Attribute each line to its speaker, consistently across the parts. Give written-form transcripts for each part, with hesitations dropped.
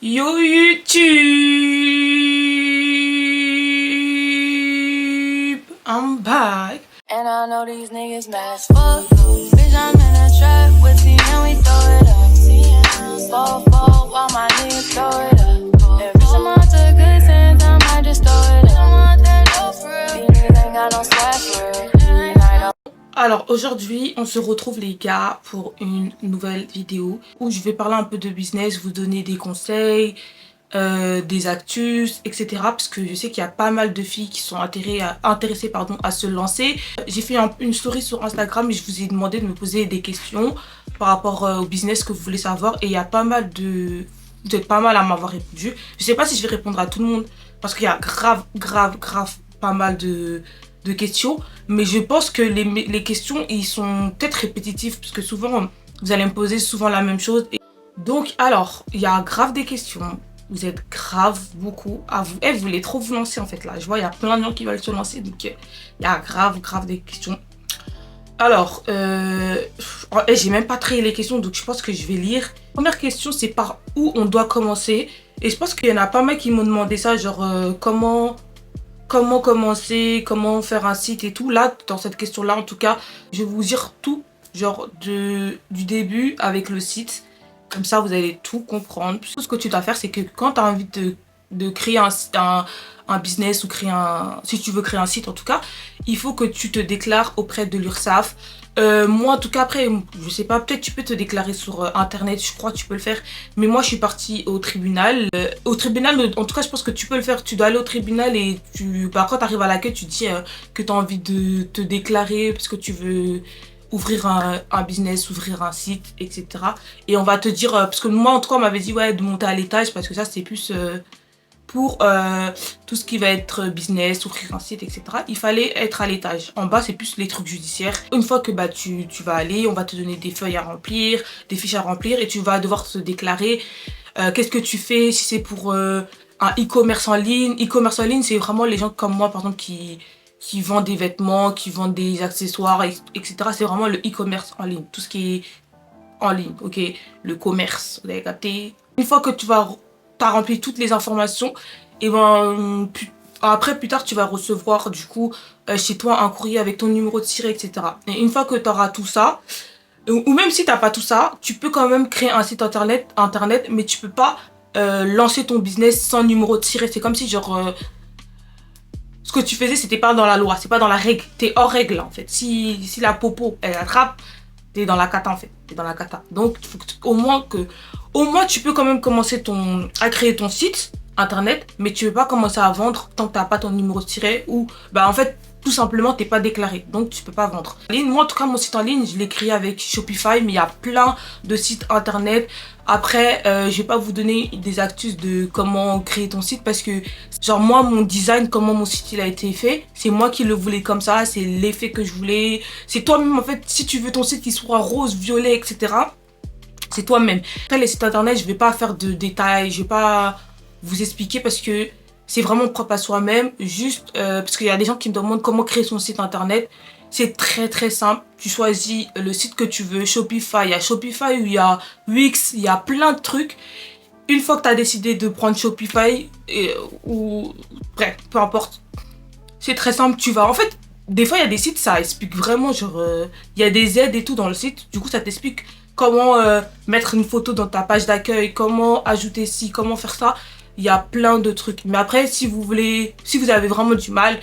Speaker 1: Yo YouTube, I'm back.
Speaker 2: And I know these niggas mad as fuck. Bitch, I'm in a trap with C and we throw it up. Fall, while my niggas throw it up. Every time I took good sense, I might just throw it up. I want that dope for real. These niggas ain't got no swag for real. And I know.
Speaker 1: Alors aujourd'hui, on se retrouve les gars pour une nouvelle vidéo où je vais parler un peu de business, vous donner des conseils, des actus, etc. Parce que je sais qu'il y a pas mal de filles qui sont intéressées à se lancer. J'ai fait une story sur Instagram et je vous ai demandé de me poser des questions par rapport au business que vous voulez savoir. Et il y a pas mal de... Vous êtes pas mal à m'avoir répondu. Je sais pas si je vais répondre à tout le monde parce qu'il y a grave pas mal de questions, mais je pense que les questions ils sont peut-être répétitifs parce que souvent vous allez me poser souvent la même chose. Donc alors il y a grave des questions, vous êtes grave beaucoup à vous, vous voulez trop vous lancer en fait là, je vois il y a plein de gens qui veulent se lancer, donc il y a grave des questions. Alors j'ai même pas trié les questions, donc je pense que je vais lire. Première question, c'est par où on doit commencer, et je pense qu'il y en a pas mal qui m'ont demandé ça, genre comment commencer, comment faire un site et tout. Là, dans cette question-là, en tout cas, je vais vous dire tout, genre du début avec le site. Comme ça, vous allez tout comprendre. Tout ce que tu dois faire, c'est que quand tu as envie de créer un business ou si tu veux créer un site en tout cas, il faut que tu te déclares auprès de l'URSSAF. Moi en tout cas, après je sais pas, peut-être tu peux te déclarer sur internet, je crois que tu peux le faire, mais moi je suis partie au tribunal. En tout cas je pense que tu peux le faire, tu dois aller au tribunal et quand tu arrives à l'accueil tu dis que tu as envie de te déclarer parce que tu veux ouvrir un business, ouvrir un site, etc. Et on va te dire, parce que moi en tout cas on m'avait dit ouais de monter à l'étage parce que ça c'est plus pour tout ce qui va être business, ouvrir un site, etc. Il fallait être à l'étage. En bas, c'est plus les trucs judiciaires. Une fois que tu vas aller, on va te donner des feuilles à remplir, des fiches à remplir et tu vas devoir te déclarer. Qu'est-ce que tu fais si c'est pour un e-commerce en ligne. E-commerce en ligne, c'est vraiment les gens comme moi, par exemple, qui vendent des vêtements, qui vendent des accessoires, etc. C'est vraiment le e-commerce en ligne. Tout ce qui est en ligne, ok. Le commerce, vous avez capté. Une fois que tu as rempli toutes les informations, et après plus tard tu vas recevoir du coup chez toi un courrier avec ton numéro de tiré, etc. Et une fois que tu auras tout ça, ou même si tu n'as pas tout ça, tu peux quand même créer un site internet, mais tu peux pas lancer ton business sans numéro de tiré. C'est comme si genre ce que tu faisais c'était pas dans la loi, c'est pas dans la règle, t'es hors règle en fait. Si la popo elle attrape, t'es dans la cata en fait, t'es dans la cata. Donc il faut au moins tu peux quand même commencer à créer ton site internet, mais tu ne peux pas commencer à vendre tant que t'as pas ton numéro de tiré ou en fait tout simplement t'es pas déclaré, donc tu peux pas vendre. Moi en tout cas mon site en ligne je l'ai créé avec Shopify, mais il y a plein de sites internet. Après je vais pas vous donner des astuces de comment créer ton site parce que genre moi mon design, comment mon site il a été fait, c'est moi qui le voulais comme ça, c'est l'effet que je voulais, c'est toi-même en fait. Si tu veux ton site qui soit rose, violet, etc., c'est toi-même. Après les sites internet, je vais pas faire de détails, je vais pas vous expliquer parce que c'est vraiment propre à soi-même. Juste parce qu'il y a des gens qui me demandent comment créer son site internet. C'est très simple. Tu choisis le site que tu veux. Shopify, il y a Shopify où il y a Wix, il y a plein de trucs. Une fois que tu as décidé de prendre Shopify bref, peu importe. C'est très simple, tu vas. En fait, des fois il y a des sites, ça explique vraiment genre il y a des aides et tout dans le site. Du coup, ça t'explique comment mettre une photo dans ta page d'accueil, comment ajouter ci, comment faire ça. Il y a plein de trucs. Mais après, si vous avez vraiment du mal,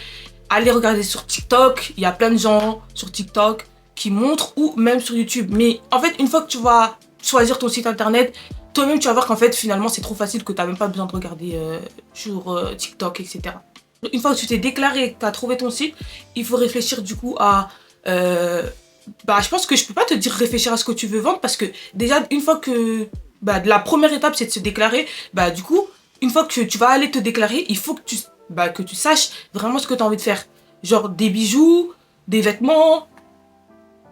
Speaker 1: allez regarder sur TikTok. Il y a plein de gens sur TikTok qui montrent, ou même sur YouTube. Mais en fait, une fois que tu vas choisir ton site internet, toi-même tu vas voir qu'en fait finalement c'est trop facile, que tu n'as même pas besoin de regarder sur TikTok, etc. Une fois que tu t'es déclaré, que tu as trouvé ton site, il faut réfléchir du coup à... je pense que je peux pas te dire réfléchir à ce que tu veux vendre parce que déjà une fois que la première étape c'est de se déclarer, du coup une fois que tu vas aller te déclarer, il faut que tu saches vraiment ce que tu as envie de faire, genre des bijoux, des vêtements,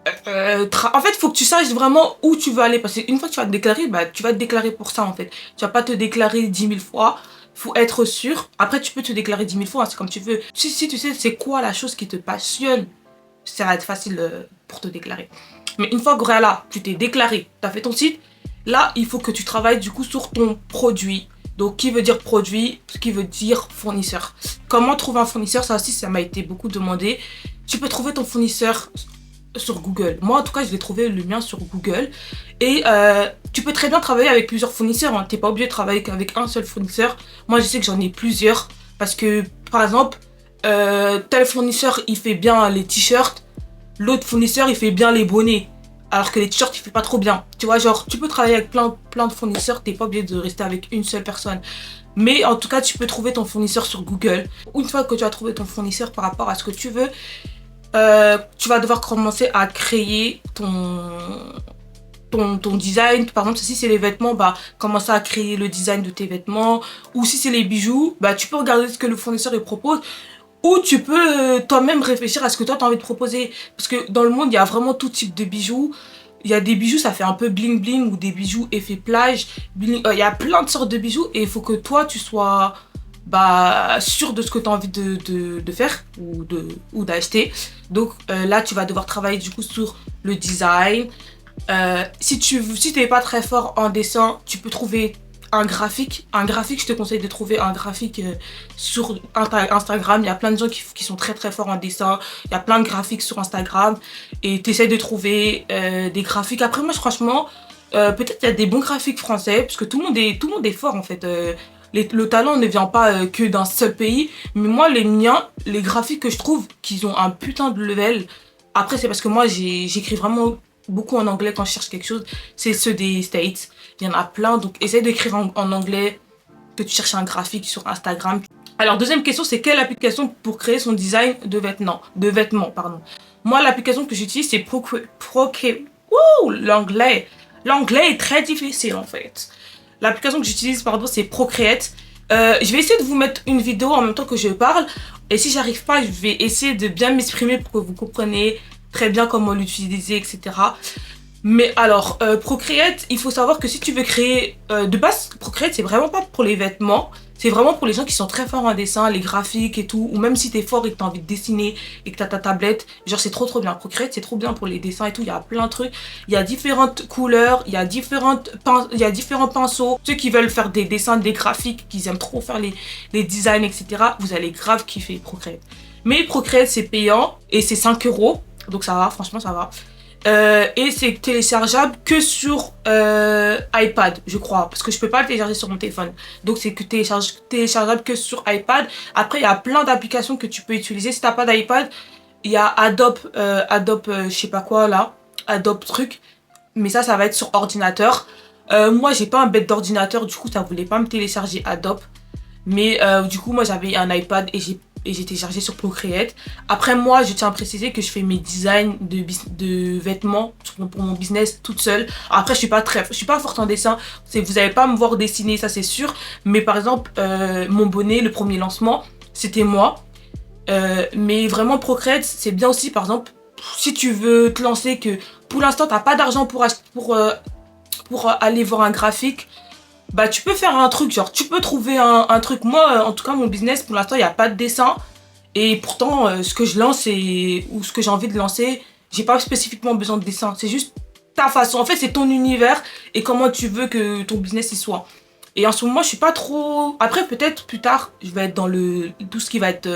Speaker 1: en fait il faut que tu saches vraiment où tu veux aller parce qu'une fois que tu vas te déclarer, tu vas te déclarer pour ça en fait. Tu vas pas te déclarer 10 000 fois, faut être sûr. Après tu peux te déclarer 10 000 fois, c'est comme tu veux. Si tu sais c'est quoi la chose qui te passionne, ça va être facile pour te déclarer. Mais une fois que là, tu t'es déclaré, tu as fait ton site, là, il faut que tu travailles du coup sur ton produit. Donc, qui veut dire produit, qui veut dire fournisseur. Comment trouver un fournisseur? Ça aussi, ça m'a été beaucoup demandé. Tu peux trouver ton fournisseur sur Google. Moi, en tout cas, je l'ai trouvé le mien sur Google. Et tu peux très bien travailler avec plusieurs fournisseurs. Hein. Tu n'es pas obligé de travailler qu'avec un seul fournisseur. Moi, je sais que j'en ai plusieurs. Parce que, par exemple, tel fournisseur, il fait bien les t-shirts. L'autre fournisseur, il fait bien les bonnets. Alors que les t-shirts, il fait pas trop bien. Tu vois, genre, tu peux travailler avec plein de fournisseurs. Tu n'es pas obligé de rester avec une seule personne. Mais en tout cas, tu peux trouver ton fournisseur sur Google. Une fois que tu as trouvé ton fournisseur par rapport à ce que tu veux, tu vas devoir commencer à créer ton design. Par exemple, si c'est les vêtements, bah, commencer à créer le design de tes vêtements. Ou si c'est les bijoux, bah, tu peux regarder ce que le fournisseur il propose. Ou tu peux toi-même réfléchir à ce que toi, tu as envie de proposer. Parce que dans le monde, il y a vraiment tout type de bijoux. Il y a des bijoux, ça fait un peu bling bling, ou des bijoux effet plage. Il y a plein de sortes de bijoux et il faut que toi, tu sois sûr de ce que tu as envie de faire ou d'acheter. Donc là, tu vas devoir travailler du coup sur le design. Si t'es pas très fort en dessin, tu peux trouver un graphique. Je te conseille de trouver un graphique sur Instagram. Il y a plein de gens qui sont très très forts en dessin. Il y a plein de graphiques sur Instagram. Et tu essaies de trouver des graphiques. Après, moi, franchement, peut-être qu'il y a des bons graphiques français. Parce que tout le monde est fort, en fait. Le talent ne vient pas que d'un seul pays. Mais moi, les miens, les graphiques que je trouve qu'ils ont un putain de level. Après, c'est parce que moi, j'écris vraiment beaucoup en anglais quand je cherche quelque chose. C'est ceux des States. Il y en a plein. Donc, essaye d'écrire en anglais que tu cherches un graphique sur Instagram. Alors, deuxième question, c'est quelle application pour créer son design de vêtements, pardon. Moi, l'application que j'utilise, c'est l'anglais. L'anglais est très difficile, en fait. L'application que j'utilise, c'est Procreate. Je vais essayer de vous mettre une vidéo en même temps que je parle. Et si j'arrive pas, je vais essayer de bien m'exprimer pour que vous compreniez très bien comment l'utiliser, etc. Mais alors, Procreate, il faut savoir que si tu veux créer... de base, Procreate, c'est vraiment pas pour les vêtements. C'est vraiment pour les gens qui sont très forts en dessin, les graphiques et tout. Ou même si t'es fort et que t'as envie de dessiner et que t'as ta tablette. Genre, c'est trop bien. Procreate, c'est trop bien pour les dessins et tout. Il y a plein de trucs. Il y a différentes couleurs. Il y a différents pinceaux. Ceux qui veulent faire des dessins, des graphiques, qui aiment trop faire les designs, etc. Vous allez grave kiffer Procreate. Mais Procreate, c'est payant et c'est 5 €. Donc ça va, franchement, ça va. Et c'est téléchargeable que sur iPad, je crois, parce que je peux pas le télécharger sur mon téléphone. Donc c'est que téléchargeable que sur iPad. Après, il y a plein d'applications que tu peux utiliser. Si t'as pas d'iPad, il y a Adobe, je sais pas quoi là, Adobe truc. Mais ça va être sur ordinateur. Moi, j'ai pas un bête d'ordinateur, du coup, ça voulait pas me télécharger Adobe. Mais du coup, moi, j'avais un iPad et j'ai téléchargé sur Procreate. Après, moi, je tiens à préciser que je fais mes designs de vêtements pour mon business toute seule. Après, je suis pas forte en dessin. Vous n'allez pas me voir dessiner, ça c'est sûr. Mais par exemple, mon bonnet, le premier lancement, c'était moi. Mais vraiment, Procreate, c'est bien aussi, par exemple, si tu veux te lancer, que pour l'instant, t'as pas d'argent pour aller voir un graphique. Bah tu peux faire un truc, genre tu peux trouver un truc. Moi en tout cas mon business pour l'instant il n'y a pas de dessin. Et pourtant ce que je lance ou ce que j'ai envie de lancer, j'ai pas spécifiquement besoin de dessin. C'est juste ta façon, en fait c'est ton univers et comment tu veux que ton business y soit. Et en ce moment je suis pas trop... Après peut-être plus tard je vais être dans tout ce qui va être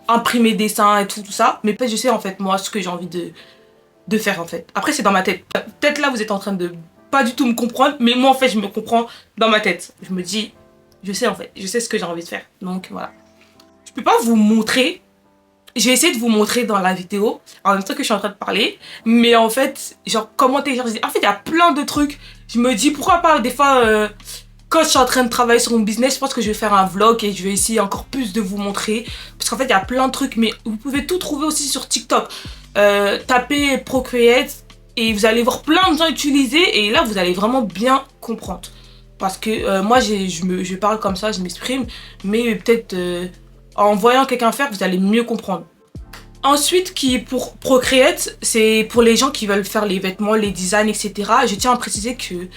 Speaker 1: imprimer dessin et tout ça. Mais peut-être je sais en fait moi ce que j'ai envie de faire en fait. Après c'est dans ma tête. Peut-être là vous êtes en train de pas du tout me comprendre, mais moi en fait je me comprends dans ma tête. Je me dis, je sais en fait, je sais ce que j'ai envie de faire. Donc voilà. Je peux pas vous montrer, je vais essayer de vous montrer dans la vidéo, en même temps que je suis en train de parler, mais en fait, genre comment télécharger. En fait, il y a plein de trucs. Je me dis, pourquoi pas des fois, quand je suis en train de travailler sur mon business, je pense que je vais faire un vlog et je vais essayer encore plus de vous montrer. Parce qu'en fait, il y a plein de trucs, mais vous pouvez tout trouver aussi sur TikTok. Tapez Procreate. Et vous allez voir plein de gens utiliser et là vous allez vraiment bien comprendre. Parce que moi je parle comme ça, je m'exprime, mais peut-être en voyant quelqu'un faire, vous allez mieux comprendre. Ensuite, pour Procreate, c'est pour les gens qui veulent faire les vêtements, les designs, etc. Je tiens à préciser que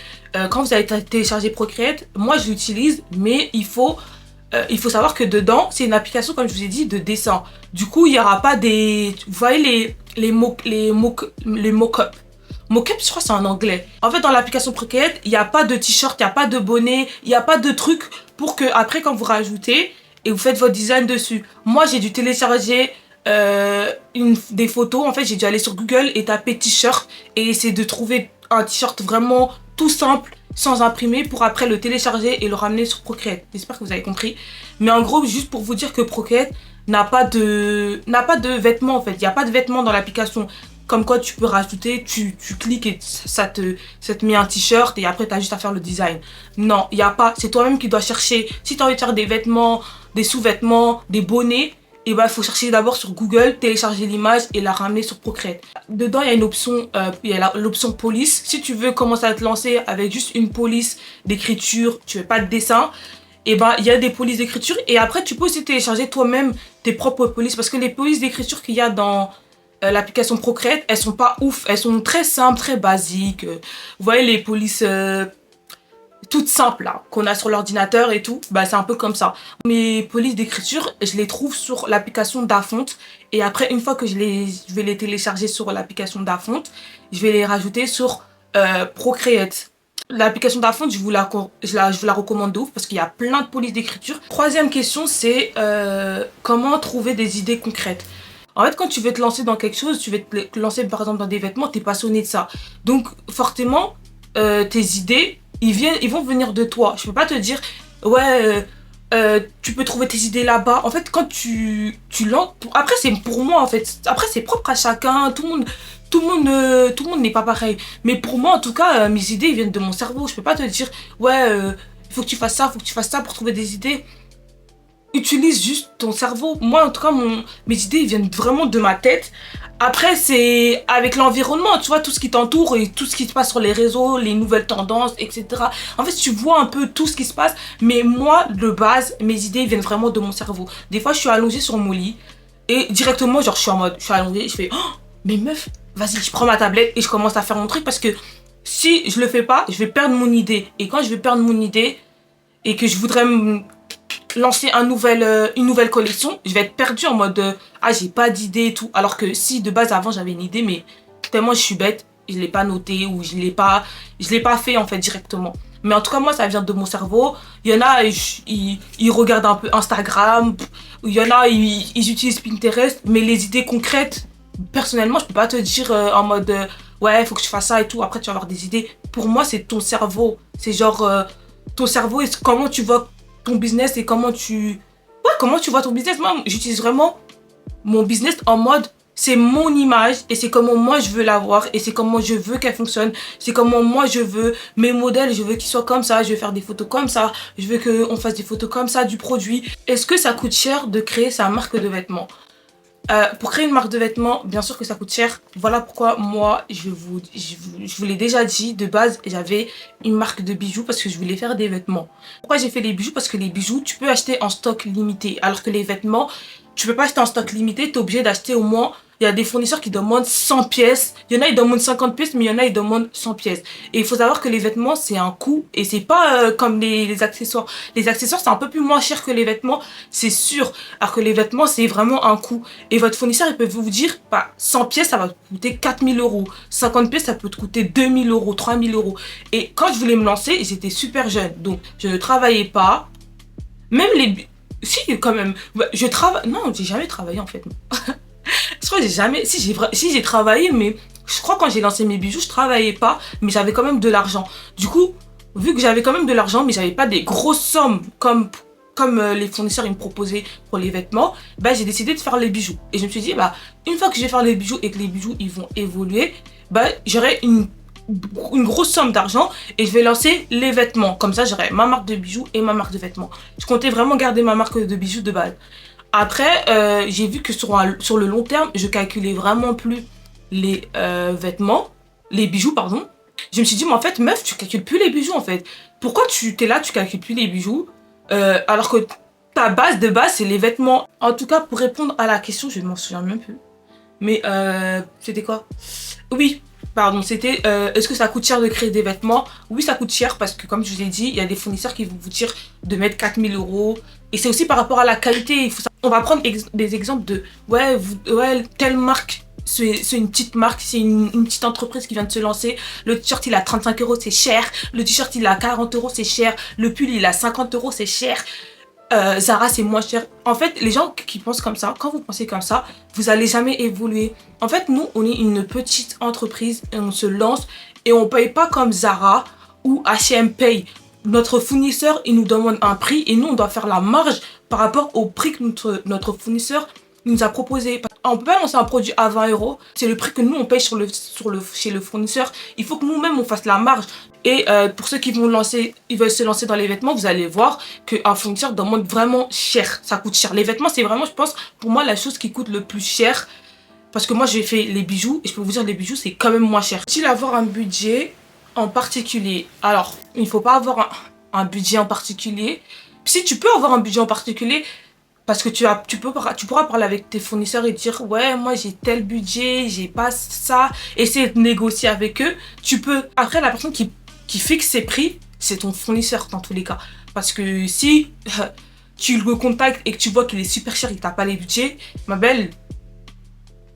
Speaker 1: quand vous allez télécharger Procreate, moi je l'utilise, mais il faut savoir que dedans, c'est une application, comme je vous ai dit, de dessin. Du coup, il n'y aura pas des... Vous voyez les mock-up. Mockup, je crois que c'est en anglais. En fait, dans l'application Procreate, il n'y a pas de t-shirt, il n'y a pas de bonnet, il n'y a pas de truc pour que après, quand vous rajoutez et vous faites votre design dessus. Moi, j'ai dû télécharger des photos. En fait, j'ai dû aller sur Google et taper t-shirt et essayer de trouver un t-shirt vraiment tout simple, sans imprimer, pour après le télécharger et le ramener sur Procreate. J'espère que vous avez compris. Mais en gros, juste pour vous dire que Procreate n'a pas de vêtements en fait. Il n'y a pas de vêtements dans l'application. Comme quoi tu peux rajouter, tu cliques et ça te met un t-shirt et après tu as juste à faire le design. Non, il n'y a pas. C'est toi-même qui dois chercher. Si tu as envie de faire des vêtements, des sous-vêtements, des bonnets, et il faut chercher d'abord sur Google, télécharger l'image et la ramener sur Procreate. Dedans, il y a une option, l'option police. Si tu veux commencer à te lancer avec juste une police d'écriture, tu veux pas de dessin, et il y a des polices d'écriture. Et après, tu peux aussi télécharger toi-même tes propres polices parce que les polices d'écriture qu'il y a dans l'application Procreate, elles sont pas ouf, elles sont très simples, très basiques. Vous voyez les polices toutes simples là, qu'on a sur l'ordinateur et tout, c'est un peu comme ça. Mes polices d'écriture, je les trouve sur l'application Dafont et après une fois que je vais les télécharger sur l'application Dafont, je vais les rajouter sur Procreate. L'application Dafont, je vous la recommande de ouf parce qu'il y a plein de polices d'écriture. Troisième question, c'est comment trouver des idées concrètes. En fait, quand tu veux te lancer dans quelque chose, tu veux te lancer par exemple dans des vêtements, t'es passionné de ça. Donc forcément, tes idées, ils vont venir de toi. Je peux pas te dire, ouais, tu peux trouver tes idées là-bas. En fait, quand tu lances, après c'est pour moi en fait. Après c'est propre à chacun. Tout le monde n'est pas pareil. Mais pour moi en tout cas, mes idées viennent de mon cerveau. Je peux pas te dire, ouais, il faut que tu fasses ça, pour trouver des idées. Utilise juste ton cerveau. Moi en tout cas mes idées viennent vraiment de ma tête. Après c'est avec l'environnement, tu vois, tout ce qui t'entoure et tout ce qui se passe sur les réseaux, les nouvelles tendances, etc. En fait tu vois un peu tout ce qui se passe. Mais moi de base mes idées viennent vraiment de mon cerveau. Des fois je suis allongée sur mon lit et directement genre je suis allongée, je fais oh, mais meuf, vas-y, je prends ma tablette et je commence à faire mon truc parce que si je le fais pas, je vais perdre mon idée. Et quand je vais perdre mon idée et que je voudrais lancer une nouvelle collection, je vais être perdue en mode ah j'ai pas d'idée et tout, alors que si de base avant j'avais une idée mais tellement je suis bête, je l'ai pas noté ou je l'ai pas fait en fait directement. Mais en tout cas moi ça vient de mon cerveau. Il y en a ils regardent un peu Instagram, il y en a ils utilisent Pinterest, mais les idées concrètes personnellement je peux pas te dire en mode ouais faut que tu fasses ça et tout, après tu vas avoir des idées. Pour moi c'est ton cerveau, c'est genre ton cerveau et comment tu vois ton business et comment tu vois ton business. Moi j'utilise vraiment mon business en mode c'est mon image et c'est comment moi je veux l'avoir et c'est comment je veux qu'elle fonctionne, c'est comment moi je veux mes modèles, je veux qu'ils soient comme ça, je veux faire des photos comme ça, je veux qu'on fasse des photos comme ça du produit. Est-ce que ça coûte cher de créer sa marque de vêtements? Pour créer une marque de vêtements, bien sûr que ça coûte cher. Voilà pourquoi moi, je vous l'ai déjà dit, de base, j'avais une marque de bijoux parce que je voulais faire des vêtements. Pourquoi j'ai fait les bijoux? Parce que les bijoux, tu peux acheter en stock limité. Alors que les vêtements, tu peux pas acheter en stock limité, tu es obligé d'acheter au moins... Il y a des fournisseurs qui demandent 100 pièces. Il y en a, ils demandent 50 pièces, mais il y en a, ils demandent 100 pièces. Et il faut savoir que les vêtements, c'est un coût. Et c'est pas comme les accessoires. Les accessoires, c'est un peu plus moins cher que les vêtements, c'est sûr. Alors que les vêtements, c'est vraiment un coût. Et votre fournisseur, il peut vous dire, 100 pièces, ça va te coûter 4000 €. 50 pièces, ça peut te coûter 2000 €, 3000 €. Et quand je voulais me lancer, j'étais super jeune. Donc, je ne travaillais pas. Même les... Si, quand même. Je travaille... Non, j'ai jamais travaillé, en fait. Je crois que j'ai jamais... Si, j'ai travaillé, mais je crois que quand j'ai lancé mes bijoux, je travaillais pas, mais j'avais quand même de l'argent. Du coup, vu que j'avais quand même de l'argent, mais j'avais pas des grosses sommes comme les fournisseurs ils me proposaient pour les vêtements, j'ai décidé de faire les bijoux. Et je me suis dit, une fois que je vais faire les bijoux et que les bijoux ils vont évoluer, j'aurai une grosse somme d'argent et je vais lancer les vêtements. Comme ça, j'aurai ma marque de bijoux et ma marque de vêtements. Je comptais vraiment garder ma marque de bijoux de base. Après, j'ai vu que sur le long terme, je calculais vraiment plus les bijoux, pardon. Je me suis dit, mais en fait, meuf, tu calcules plus les bijoux, en fait. Pourquoi tu es là, tu calcules plus les bijoux, alors que ta base de base, c'est les vêtements. En tout cas, pour répondre à la question, je ne m'en souviens même plus. Mais, c'était quoi? Oui, pardon, c'était, est-ce que ça coûte cher de créer des vêtements? Oui, ça coûte cher parce que, comme je vous ai dit, il y a des fournisseurs qui vont vous dire de mettre 4000 €. Et c'est aussi par rapport à la qualité. On va prendre des exemples de, telle marque c'est une petite marque, c'est une petite entreprise qui vient de se lancer. Le t-shirt, il a 35 euros, c'est cher. Le t-shirt, il a 40 euros, c'est cher. Le pull, il a 50 euros, c'est cher. Zara, c'est moins cher. En fait, les gens qui pensent comme ça, quand vous pensez comme ça, vous allez jamais évoluer. En fait, nous, on est une petite entreprise et on se lance et on paye pas comme Zara ou H&M paye. Notre fournisseur, il nous demande un prix et nous, on doit faire la marge par rapport au prix que notre fournisseur nous a proposé. On peut pas lancer un produit à 20 euros. C'est le prix que nous, on paye chez le fournisseur. Il faut que nous-mêmes, on fasse la marge. Et pour ceux qui ils veulent se lancer dans les vêtements, vous allez voir qu'un fournisseur demande vraiment cher. Ça coûte cher. Les vêtements, c'est vraiment, je pense, pour moi, la chose qui coûte le plus cher. Parce que moi, j'ai fait les bijoux. Et je peux vous dire, les bijoux, c'est quand même moins cher. Faut-il avoir un budget en particulier? Alors, il ne faut pas avoir un budget en particulier. Si tu peux avoir un budget en particulier, parce que tu pourras parler avec tes fournisseurs et dire ouais, moi j'ai tel budget, j'ai pas ça, essayer de négocier avec eux. Tu peux. Après, la personne qui fixe ses prix, c'est ton fournisseur dans tous les cas. Parce que si tu le contactes et que tu vois qu'il est super cher et que t'as pas les budgets, ma belle,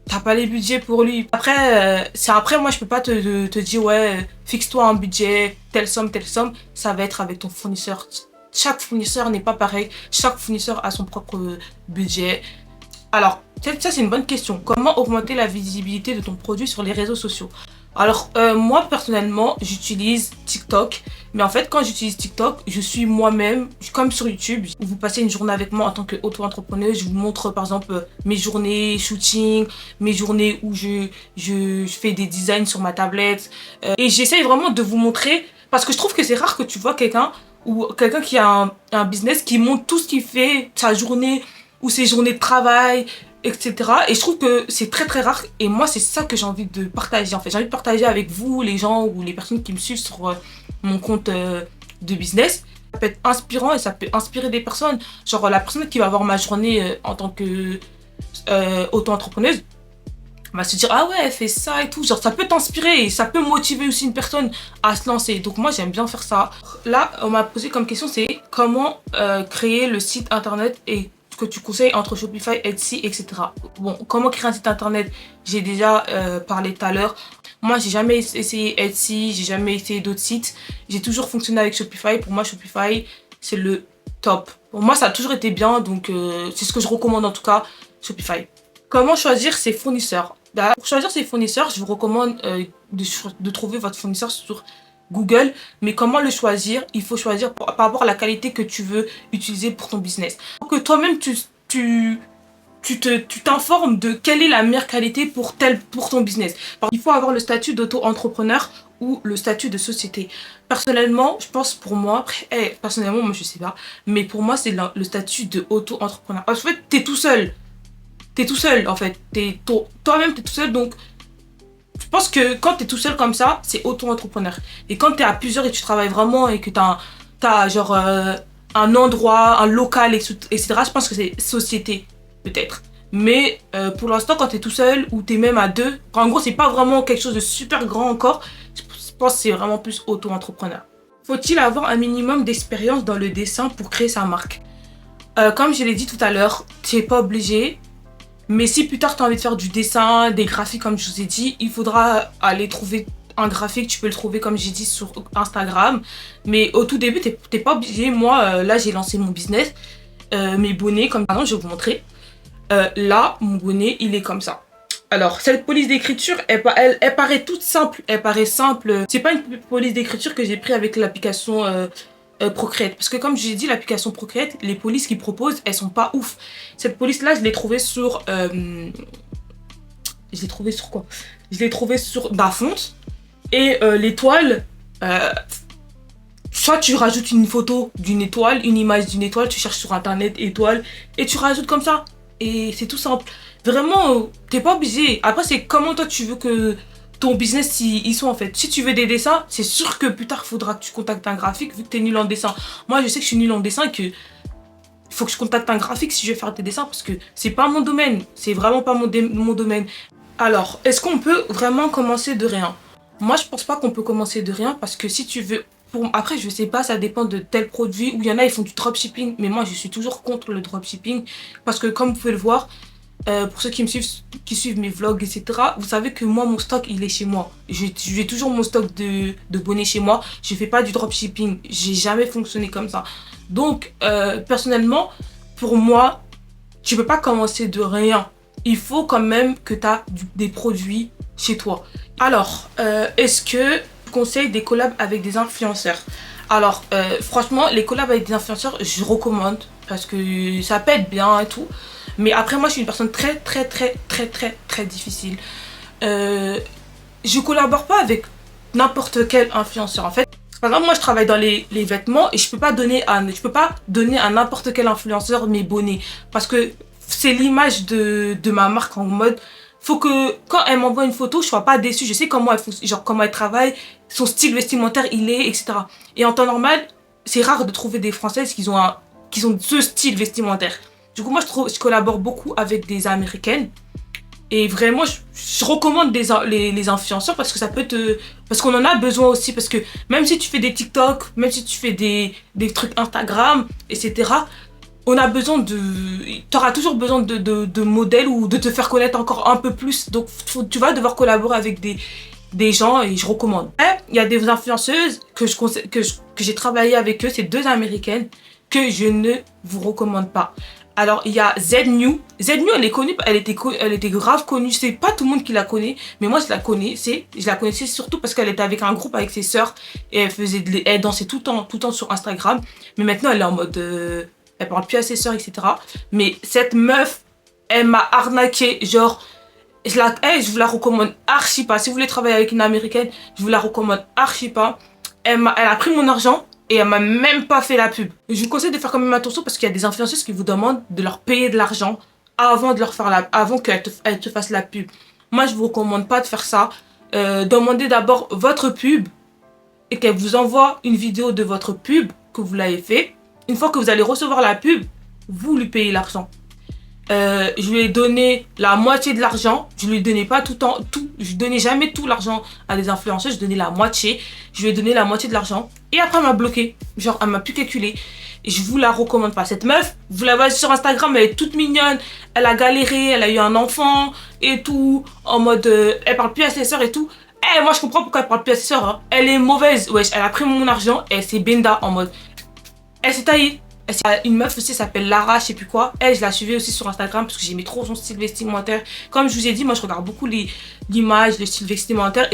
Speaker 1: t'as pas les budgets pour lui. Après, moi je peux pas te dire ouais, fixe-toi un budget, telle somme, ça va être avec ton fournisseur. Chaque fournisseur n'est pas pareil, chaque fournisseur a son propre budget. Alors, ça c'est une bonne question. Comment augmenter la visibilité de ton produit sur les réseaux sociaux? Alors, moi personnellement, j'utilise TikTok. Mais en fait, quand j'utilise TikTok, je suis moi-même, comme sur YouTube. Vous passez une journée avec moi en tant qu'auto-entrepreneuse. Je vous montre par exemple mes journées shooting, mes journées où je fais des designs sur ma tablette. Et j'essaye vraiment de vous montrer, parce que je trouve que c'est rare que tu vois quelqu'un qui a un business qui montre tout ce qu'il fait, sa journée ou ses journées de travail, etc. Et je trouve que c'est très très rare. Et moi, c'est ça que j'ai envie de partager en fait. J'ai envie de partager avec vous, les gens ou les personnes qui me suivent sur mon compte de business. Ça peut être inspirant et ça peut inspirer des personnes. Genre la personne qui va voir ma journée en tant que auto-entrepreneuse va se dire ah ouais, elle fait ça et tout. Genre ça peut t'inspirer et ça peut motiver aussi une personne à se lancer. Donc moi j'aime bien faire ça. Là on m'a posé comme question, c'est comment créer le site internet et que tu conseilles entre Shopify, Etsy, etc. Bon, comment créer un site internet, j'ai déjà parlé tout à l'heure. Moi j'ai jamais essayé Etsy, j'ai jamais essayé d'autres sites. J'ai toujours fonctionné avec Shopify. Pour moi Shopify c'est le top. Pour moi ça a toujours été bien, donc c'est ce que je recommande en tout cas, Shopify. Comment choisir ses fournisseurs? Pour choisir ses fournisseurs, je vous recommande de trouver votre fournisseur sur Google. Mais comment le choisir? Il faut choisir par rapport à la qualité que tu veux utiliser pour ton business. Pour que toi-même, tu t'informes de quelle est la meilleure qualité pour ton business. Il faut avoir le statut d'auto-entrepreneur ou le statut de société. Personnellement, je pense pour moi, personnellement, moi je sais pas, mais pour moi, c'est le statut de auto-entrepreneur. En fait, t'es tout seul. T'es tout seul en fait, toi-même t'es tout seul, donc je pense que quand t'es tout seul comme ça, c'est auto-entrepreneur. Et quand t'es à plusieurs et tu travailles vraiment et que t'as genre un endroit, un local, etc., je pense que c'est société, peut-être. Mais pour l'instant, quand t'es tout seul ou t'es même à deux, en gros c'est pas vraiment quelque chose de super grand encore, je pense que c'est vraiment plus auto-entrepreneur. Faut-il avoir un minimum d'expérience dans le dessin pour créer sa marque? Comme je l'ai dit tout à l'heure, t'es pas obligé. Mais si plus tard tu as envie de faire du dessin, des graphiques comme je vous ai dit, il faudra aller trouver un graphique. Tu peux le trouver comme j'ai dit sur Instagram. Mais au tout début, t'es pas obligé. Moi, là j'ai lancé mon business. Mes bonnets, comme par exemple, je vais vous montrer. Là, mon bonnet, il est comme ça. Alors, cette police d'écriture, elle paraît toute simple. Elle paraît simple. C'est pas une police d'écriture que j'ai pris avec l'application Procreate, parce que comme j'ai dit, l'application Procreate, les polices qu'ils proposent, elles sont pas ouf. Cette police là, je l'ai trouvée sur quoi? Je l'ai trouvée sur Dafonte. Et l'étoile, soit tu rajoutes une photo d'une étoile, une image d'une étoile, tu cherches sur internet étoile et tu rajoutes comme ça, et c'est tout simple. Vraiment, t'es pas obligé. Après, c'est comment toi tu veux que ton business ils sont en fait. Si tu veux des dessins, c'est sûr que plus tard il faudra que tu contactes un graphique vu que t'es nul en dessin. Moi je sais que je suis nul en dessin et que il faut que je contacte un graphique si je veux faire des dessins, parce que c'est pas mon domaine. C'est vraiment pas mon domaine. Alors, est-ce qu'on peut vraiment commencer de rien? Moi je pense pas qu'on peut commencer de rien, parce que si tu veux... Après je sais pas, ça dépend de tel produit, où il y en a ils font du dropshipping, mais moi je suis toujours contre le dropshipping, parce que comme vous pouvez le voir, pour ceux qui suivent mes vlogs, etc., vous savez que moi, mon stock, il est chez moi. J'ai toujours mon stock de bonnets chez moi. Je fais pas du dropshipping. J'ai jamais fonctionné comme ça. Donc, personnellement, pour moi, tu peux pas commencer de rien. Il faut quand même que tu as des produits chez toi. Alors, est-ce que tu conseilles des collabs avec des influenceurs? Alors, franchement, les collabs avec des influenceurs, je recommande parce que ça peut être bien et tout. Mais après, moi, je suis une personne très difficile. Je collabore pas avec n'importe quel influenceur. En fait, par exemple, moi, je travaille dans les vêtements et je peux pas donner à n'importe quel influenceur mes bonnets parce que c'est l'image de ma marque en mode. Faut que quand elle m'envoie une photo, je sois pas déçue. Je sais comment elle travaille, son style vestimentaire, etc. Et en temps normal, c'est rare de trouver des Françaises qui ont ce style vestimentaire. Du coup, moi, je collabore beaucoup avec des Américaines. Et vraiment, je recommande les influenceurs parce que parce qu'on en a besoin aussi. Parce que même si tu fais des TikTok, même si tu fais des trucs Instagram, etc., on a besoin t'auras toujours besoin de modèles ou de te faire connaître encore un peu plus. Donc, tu vas devoir collaborer avec des gens et je recommande. Il y a des influenceuses que j'ai travaillé avec eux, c'est 2 Américaines que je ne vous recommande pas. Alors, il y a ZNew. ZNew, elle est connue, elle était grave connue. C'est pas tout le monde qui la connaît, mais moi, je la connaissais surtout parce qu'elle était avec un groupe avec ses sœurs et elle dansait tout le temps sur Instagram. Mais maintenant, elle est en mode, elle parle plus à ses sœurs, etc. Mais cette meuf, elle m'a arnaqué, genre, je vous la recommande archi pas. Si vous voulez travailler avec une Américaine, je vous la recommande archi pas. Elle a pris mon argent. Et elle m'a même pas fait la pub. Je vous conseille de faire quand même attention parce qu'il y a des influenceuses qui vous demandent de leur payer de l'argent avant qu'elles te fassent la pub. Moi, je vous recommande pas de faire ça. Demandez d'abord votre pub et qu'elle vous envoie une vidéo de votre pub que vous l'avez fait. Une fois que vous allez recevoir la pub, vous lui payez l'argent. Je lui ai donné la moitié de l'argent. Je lui donnais pas tout. Je donnais jamais tout l'argent à des influenceurs. Je donnais la moitié. Je lui ai donné la moitié de l'argent. Et après, elle m'a bloqué. Genre, elle m'a plus calculé. Et je vous la recommande pas. Cette meuf, vous la voyez sur Instagram, elle est toute mignonne. Elle a galéré, elle a eu un enfant et tout. En mode, elle parle plus à ses sœurs et tout. Moi, je comprends pourquoi elle parle plus à ses sœurs. Hein. Elle est mauvaise. Wesh, elle a pris mon argent et elle s'est benda en mode. Elle s'est taillée. Une meuf aussi s'appelle Lara, je sais plus quoi. Elle, je la suivais aussi sur Instagram parce que j'aimais trop son style vestimentaire. Comme je vous ai dit, moi je regarde beaucoup l'image, le style vestimentaire.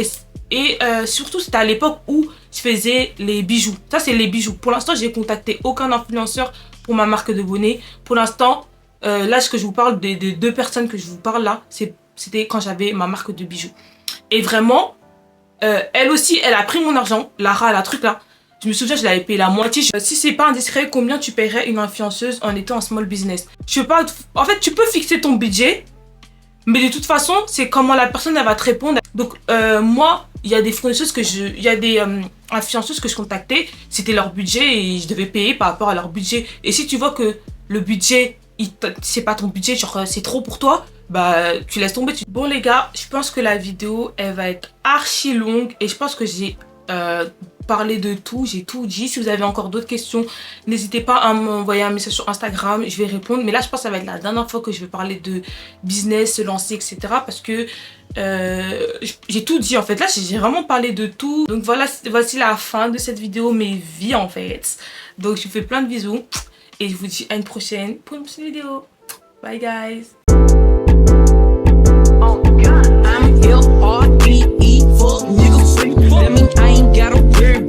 Speaker 1: Et surtout, c'était à l'époque où je faisais les bijoux. Ça, c'est les bijoux. Pour l'instant, j'ai contacté aucun influenceur pour ma marque de bonnets. Pour l'instant, là, ce que je vous parle, des 2 personnes que je vous parle là, c'était quand j'avais ma marque de bijoux. Et vraiment, elle aussi, elle a pris mon argent. Lara, la truc là. Je me souviens, je l'avais payé la moitié. Si c'est pas indiscret, combien tu paierais une influenceuse en étant en small business? En fait, tu peux fixer ton budget, mais de toute façon, c'est comment la personne elle va te répondre. Donc, moi, il y a des influenceuses que je contactais, c'était leur budget et je devais payer par rapport à leur budget. Et si tu vois que le budget, c'est pas ton budget, genre c'est trop pour toi, bah tu laisses tomber. Bon les gars, je pense que la vidéo, elle va être archi longue et je pense que j'ai parlé de tout, j'ai tout dit. Si vous avez encore d'autres questions, n'hésitez pas à m'envoyer un message sur Instagram, je vais répondre. Mais là, je pense que ça va être la dernière fois que je vais parler de business, se lancer, etc. Parce que j'ai tout dit en fait. Là, j'ai vraiment parlé de tout. Donc voilà, voici la fin de cette vidéo, mes vies en fait. Donc je vous fais plein de bisous et je vous dis à une prochaine pour une prochaine vidéo. Bye guys. I'm L-R-E-E, fuck niggas. That mean I ain't gotta worry